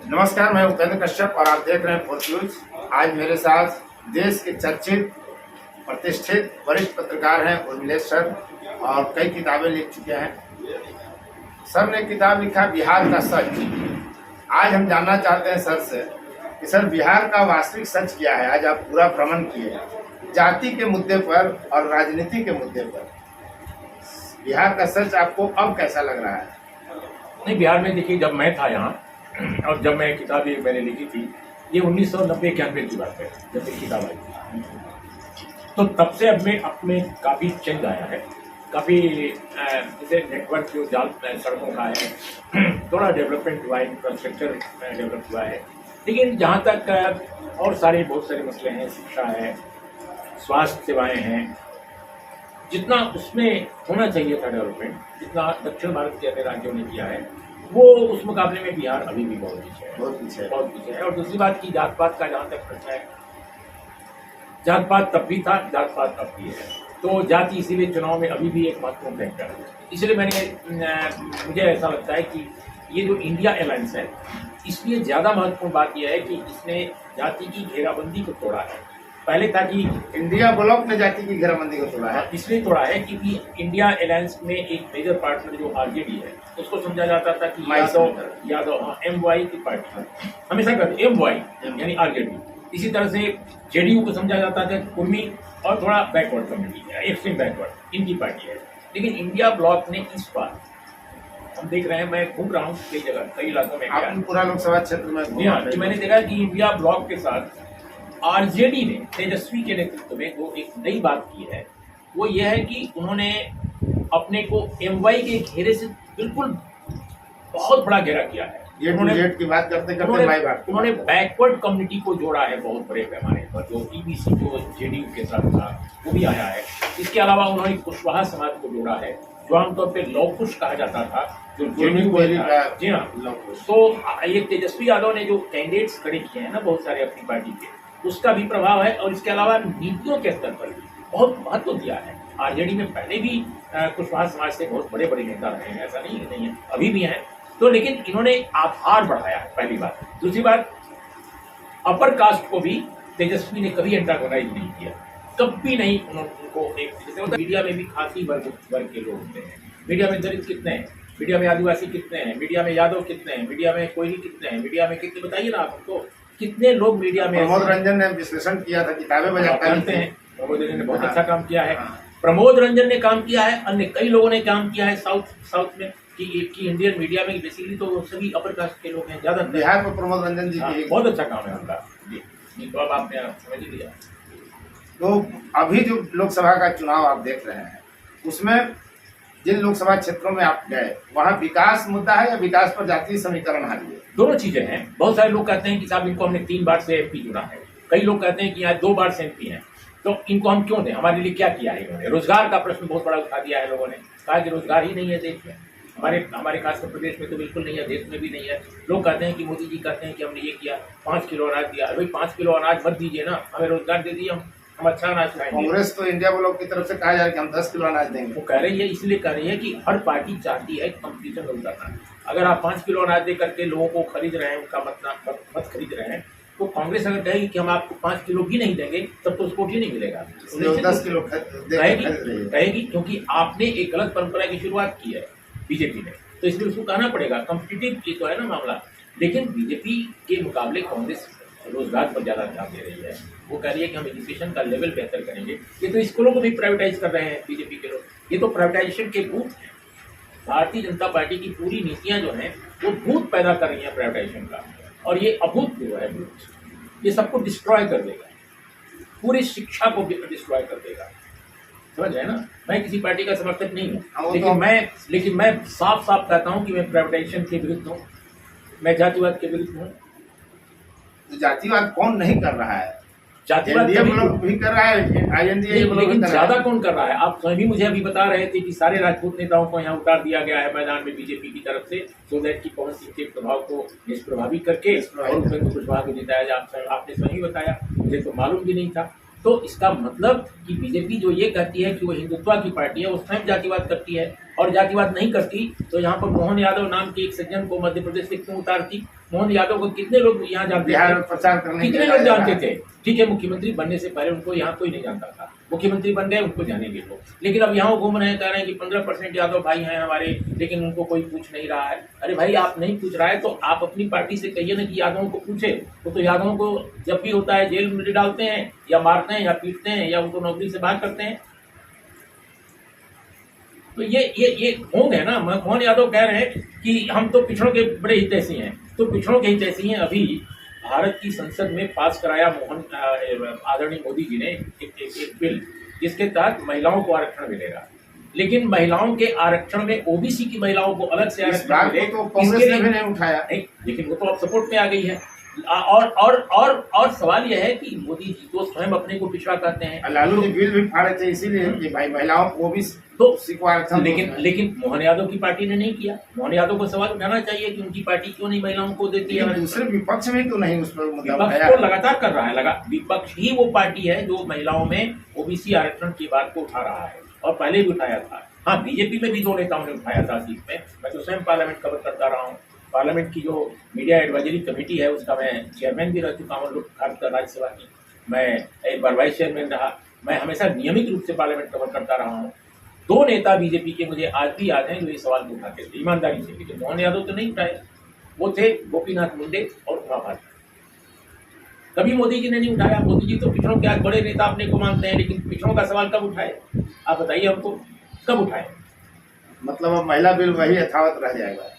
नमस्कार, मैं उपेंद्र कश्यप और आप देख रहे हैं फोर्थ न्यूज। आज मेरे साथ देश के चर्चित प्रतिष्ठित वरिष्ठ पत्रकार हैं उर्मिलेश सर और कई किताबें लिख चुके हैं। सर ने किताब लिखा बिहार का सच। आज हम जानना चाहते हैं सर से कि सर बिहार का वास्तविक सच क्या है। आज आप पूरा भ्रमण किए जाति के मुद्दे पर और राजनीति के मुद्दे पर। बिहार का सच आपको अब कैसा लग रहा है? नहीं, बिहार में देखिए, जब मैं था यहाँ और जब मैं किताब ये मैंने लिखी थी, ये 1990-91 की बात है जब ये किताब आई थी। तो तब से अब में काफ़ी चेंज आया है, काफ़ी जैसे नेटवर्क जो जाल सड़कों का है, थोड़ा डेवलपमेंट हुआ है, इंफ्रास्ट्रक्चर डेवलप हुआ है। लेकिन जहाँ तक और बहुत सारे मसले हैं, शिक्षा है, स्वास्थ्य सेवाएँ हैं, जितना उसमें होना चाहिए था डेवलपमेंट, जितना दक्षिण भारत के अन्य राज्यों ने किया है, वो उस मुकाबले में बिहार अभी भी बहुत पीछे है। और दूसरी बात की जात पात का जहाँ तक प्रश्न है, जात पात तब भी था, जात पात अब भी है। तो जाति इसीलिए चुनाव में अभी भी एक महत्वपूर्ण फैक्टर है। इसलिए मुझे ऐसा लगता है कि ये जो इंडिया अलायंस है, इसलिए ज़्यादा महत्वपूर्ण बात यह है कि इसने जाति की घेराबंदी को तोड़ा है। पहले था कि इंडिया ब्लॉक ने जाति की घेराबंदी को तोड़ा है, इसलिए तोड़ा है क्योंकि इंडिया अलायंस में एक मेजर पार्टनर जो आरजेडी है, उसको समझा जाता था कि यादव MY की पार्टी है, हमेशा कहते MY यानी आरजेडी। इसी तरह से जेडीयू को समझा जाता था कुर्मी और थोड़ा बैकवर्ड कम्युनिटी है, एक्सट्रीम बैकवर्ड, इनकी पार्टी है। लेकिन इंडिया ब्लॉक ने इस बार हम देख रहे हैं, मैं घूम रहा हूँ कई जगह, कई इलाकों में, पूरा लोकसभा क्षेत्र में मैंने देखा कि इंडिया ब्लॉक के साथ आरजेडी ने तेजस्वी के नेतृत्व में वो एक नई बात की है। वो ये है कि उन्होंने अपने को MY के घेरे से बिल्कुल बहुत बड़ा घेरा किया है। की बात उन्होंने बैकवर्ड कम्युनिटी को जोड़ा है बहुत बड़े पैमाने पर, जो EBC जो जेडीयू के साथ था वो भी आया है। इसके अलावा उन्होंने कुशवाहा समाज को जोड़ा है, जो आमतौर पर लौकुश कहा जाता था, जो जेडीयू को। जी हाँ, तो ये तेजस्वी यादव ने जो कैंडिडेट्स खड़े किए हैं ना बहुत सारे अपनी पार्टी के, उसका भी प्रभाव है। और इसके अलावा नीतियों के स्तर पर भी बहुत महत्व दिया है। आरजेडी में पहले भी कुशवाहा समाज से बहुत बड़े बड़े नेता रहे हैं, ऐसा नहीं है, अभी भी हैं। तो लेकिन इन्होंने आधार बढ़ाया है, पहली बात। दूसरी बात, अपर कास्ट को भी तेजस्वी ने कभी एंटागोनाइज नहीं किया, कभी नहीं। उनको एक जैसे होता है, मीडिया में भी खासी वर्ग के लोग होते हैं। मीडिया में दलित कितने हैं, मीडिया में आदिवासी कितने हैं, मीडिया में यादव कितने हैं, मीडिया में कोयली कितने हैं, मीडिया में कितने, बताइए ना आप हमको, कितने लोग मीडिया में। प्रमोद रंजन ने विश्लेषण किया था, किताबें जानते हैं, प्रमोद रंजन ने बहुत अच्छा काम किया है। प्रमोद रंजन ने काम किया है, अन्य कई लोगों ने काम किया है साउथ में कि इंडियन मीडिया में बेसिकली तो सभी अपर कास्ट के लोग हैं ज्यादा। बिहार में प्रमोद रंजन जी की बहुत अच्छा काम है उनका जी। तो अब आपने समझ लिया। तो अभी जो लोकसभा का चुनाव आप देख रहे हैं, उसमें जिन लोकसभा क्षेत्रों में आप गए, वहाँ विकास मुद्दा है या विकास पर जातीय समीकरण हावी है? दोनों चीजें हैं। बहुत सारे लोग कहते हैं कि साहब इनको हमने 3 बार से MP चुना है, कई लोग कहते हैं कि यहाँ 2 बार से MP हैं, तो इनको हम क्यों दें, हमारे लिए क्या किया है इन्होंने। रोजगार का प्रश्न बहुत बड़ा उठा दिया है लोगों ने, कहा कि रोजगार ही नहीं है देश में, हमारे खासकर प्रदेश में तो बिल्कुल नहीं है, देश में भी नहीं है। लोग कहते हैं कि मोदी जी कहते हैं कि हमने ये किया, 5 किलो अनाज दिया। भाई 5 किलो अनाज मत दीजिए ना, हमें रोजगार दे दीजिए, हम अच्छा अनाज खाएंगे। कांग्रेस तो इंडिया ब्लॉक की तरफ से कहा जा रहा है कि हम 10 किलो अनाज देंगे। वो कह रही है, इसलिए कह रही है कि हर पार्टी चाहती है कंपटीशन में उतरना। अगर आप 5 किलो अनाज दे करके लोगों को खरीद रहे हैं, उनका मत खरीद रहे हैं, तो कांग्रेस अगर कहेगी कि हम आपको 5 किलो भी नहीं देंगे, तब तो उसको ही नहीं मिलेगा, 10 किलो कहेगी, क्योंकि आपने एक गलत परंपरा की शुरुआत की है बीजेपी ने, तो इसलिए उसको कहना पड़ेगा। कॉम्पिटिटिव ये तो है ना मामला। लेकिन बीजेपी के मुकाबले कांग्रेस रोजगार पर ज़्यादा ध्यान दे रही है। वो कह रही है कि हम एजुकेशन का लेवल बेहतर करेंगे। ये तो स्कूलों को भी प्राइवेटाइज कर रहे हैं बीजेपी के लोग। ये तो प्राइवेटाइजेशन के भूत हैं। भारतीय जनता पार्टी की पूरी नीतियां जो हैं वो भूत पैदा कर रही हैं प्राइवेटाइजेशन का, और ये अभूतपूर्व है भूत। ये सबको डिस्ट्रॉय कर देगा, पूरी शिक्षा को डिस्ट्रॉय कर देगा, समझ रहे हैं ना। मैं किसी पार्टी का समर्थक नहीं हूँ, लेकिन मैं साफ साफ कहता हूँ कि मैं प्राइवेटाइजेशन के विरुद्ध हूँ, मैं जातिवाद के विरुद्ध हूँ। तो जातिवाद कौन नहीं कर रहा है? जातिवाद भी कर रहा है, लेकिन ज्यादा कौन कर रहा है? आप स्वयं भी मुझे अभी बता रहे थे कि सारे राजपूत नेताओं को यहाँ उतार दिया गया है मैदान में बीजेपी की तरफ से, सो दैट की पवन सिंह के प्रभाव को निष्प्रभावी करके और उपेंद्र कुशवाहा को जिताया जाए। आपने स्वयं बताया, मुझे तो मालूम भी नहीं था। तो इसका मतलब कि बीजेपी जो ये कहती है कि वो हिंदुत्व की पार्टी है, वो स्वयं जातिवाद करती है, और जातिवाद नहीं करती तो यहाँ पर मोहन यादव नाम के एक सज्जन को मध्य प्रदेश से क्यों उतारती? मोहन यादव को कितने लोग यहाँ जानते बिहार थे? में प्रचार करने के कितने लिए लोग जानते आया। थे? ठीक है, मुख्यमंत्री बनने से पहले उनको यहाँ कोई नहीं जानता था, मुख्यमंत्री बन गए उनको जानेंगे लोग, लेकिन अब यहाँ घूम रहे हैं, कह रहे हैं कि 15% यादव भाई हैं हमारे, लेकिन उनको कोई पूछ नहीं रहा है। अरे भाई, आप नहीं पूछ रहा है तो आप अपनी पार्टी से कहिए ना कि यादवों को पूछे। तो यादवों को जब भी होता है जेल में डालते हैं या मारते हैं या पीटते हैं या उनको नौकरी से बाहर करते हैं। तो ये ढोंग है ना। मोहन यादव कह रहे हैं कि हम तो पिछड़ों के बड़े हितैषी हैं, तो पिछड़ों के हितैषी हैं। अभी भारत की संसद में पास कराया आदरणीय मोदी जी ने एक बिल, जिसके तहत महिलाओं को आरक्षण मिलेगा, लेकिन महिलाओं के आरक्षण में ओबीसी की महिलाओं को अलग से आरक्षण मिले, तो कांग्रेस ने भी नहीं उठाया। लेकिन वो तो अब सपोर्ट में आ गई है। और सवाल यह है कि मोदी जी तो स्वयं अपने को पिछड़ा कहते हैं। लालू जी बिल भी फाड़े थे इसीलिए कि भाई महिलाओं को भी तो आरक्षण। लेकिन मोहन यादव की पार्टी ने नहीं किया। मोहन यादव को सवाल उठाना चाहिए कि उनकी पार्टी क्यों नहीं महिलाओं को देती है। दूसरे विपक्ष में तो नहीं उस पर मुद्दा विपक्ष उठाया। तो लगातार कर रहा है। विपक्ष ही वो पार्टी है जो महिलाओं में ओबीसी आरक्षण की बात को उठा रहा है, और पहले भी उठाया था। हाँ, बीजेपी में भी 2 नेताओं ने उठाया था सीट में। मैं तो स्वयं पार्लियामेंट कवर करता रहा हूँ। पार्लियामेंट की जो मीडिया एडवाइजरी कमेटी है उसका मैं चेयरमैन भी रह चुका हूँ, खासकर राज्यसभा की। मैं एक बार वाइस चेयरमैन रहा। मैं हमेशा नियमित रूप से पार्लियामेंट कवर करता रहा हूँ। 2 नेता बीजेपी के मुझे आज भी याद हैं जो ये सवाल को उठाते थे ईमानदारी से, लेकिन मोहन यादव तो नहीं उठाए। वो थे गोपीनाथ मुंडे और उमा भारती। कभी मोदी जी ने नहीं उठाया। मोदी जी तो पिछड़ों के आज बड़े नेता अपने को मानते हैं, लेकिन पिछड़ों का सवाल कब उठाए? आप बताइए हमको, कब उठाए? मतलब अब महिला बिल वही यथावत रह जाएगा,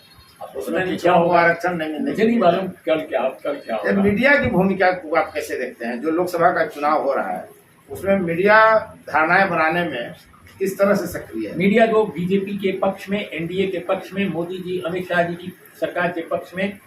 उसमें क्या होगा, आरक्षण नहीं मिलेगा। मुझे नहीं मालूम कल क्या होगा। मीडिया की भूमिका को आप कैसे देखते हैं? जो लोकसभा का चुनाव हो रहा है उसमें मीडिया धारणाएं बनाने में किस तरह से सक्रिय है? मीडिया जो बीजेपी के पक्ष में, एनडीए के पक्ष में, मोदी जी अमित शाह जी की सरकार के पक्ष में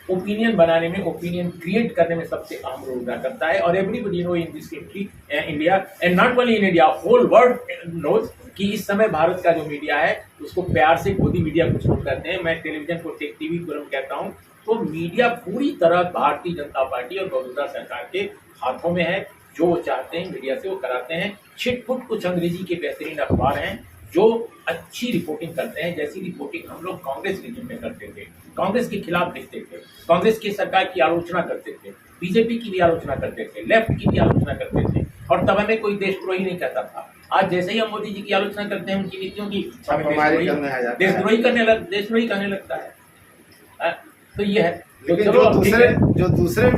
ओपिनियन बनाने में, ओपिनियन क्रिएट करने में सबसे अहम रोल अदा करता है। और everybody know in this country India and not only in India, whole world knows कि इस समय भारत का जो मीडिया है उसको प्यार से गोदी मीडिया कुछ लोग कहते हैं। मैं टेलीविजन को टेक टीवी को कहता हूँ। तो मीडिया पूरी तरह भारतीय जनता पार्टी और मौजूदा सरकार के हाथों में है। जो वो चाहते हैं मीडिया से वो कराते हैं। छिटपुट कुछ अंग्रेजी के बेहतरीन अखबार हैं जो अच्छी रिपोर्टिंग करते हैं, जैसी रिपोर्टिंग हम लोग कांग्रेस रिजिम में करते थे। कांग्रेस के खिलाफ लिखते थे, कांग्रेस की सरकार की आलोचना करते थे, बीजेपी की भी आलोचना करते थे, लेफ्ट की भी आलोचना करते थे, और तब हमें कोई देशद्रोही नहीं कहता था। आज जैसे ही हम मोदी जी की आलोचना करते हैं, उनकी नीतियों की, देशद्रोही करने लगता है। तो ये है। जो दूसरे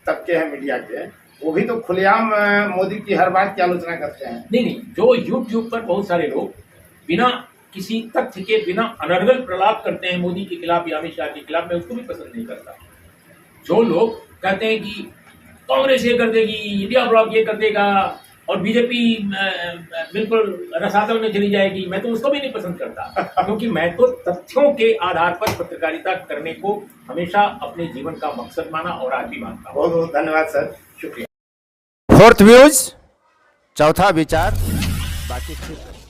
तबके हैं मीडिया के, वो भी तो खुलेआम मोदी की हर बात की आलोचना करते हैं। नहीं, जो यूट्यूब पर बहुत सारे लोग बिना किसी तथ्य के, बिना अनर्गल प्रलाप करते हैं मोदी के खिलाफ या अमित शाह के खिलाफ, मैं उसको भी पसंद नहीं करता। जो लोग कहते हैं कि कांग्रेस ये कर देगी, इंडिया ब्लॉक ये कर देगा और बीजेपी बिल्कुल रसातल में चली जाएगी, मैं तो उसको भी नहीं पसंद करता। क्योंकि मैं तो तथ्यों के आधार पर पत्रकारिता करने को हमेशा अपने जीवन का मकसद माना और आज भी मानता हूँ। बहुत बहुत धन्यवाद सर, शुक्रिया। फोर्थ व्यूज, चौथा विचार, बाकी ठीक है।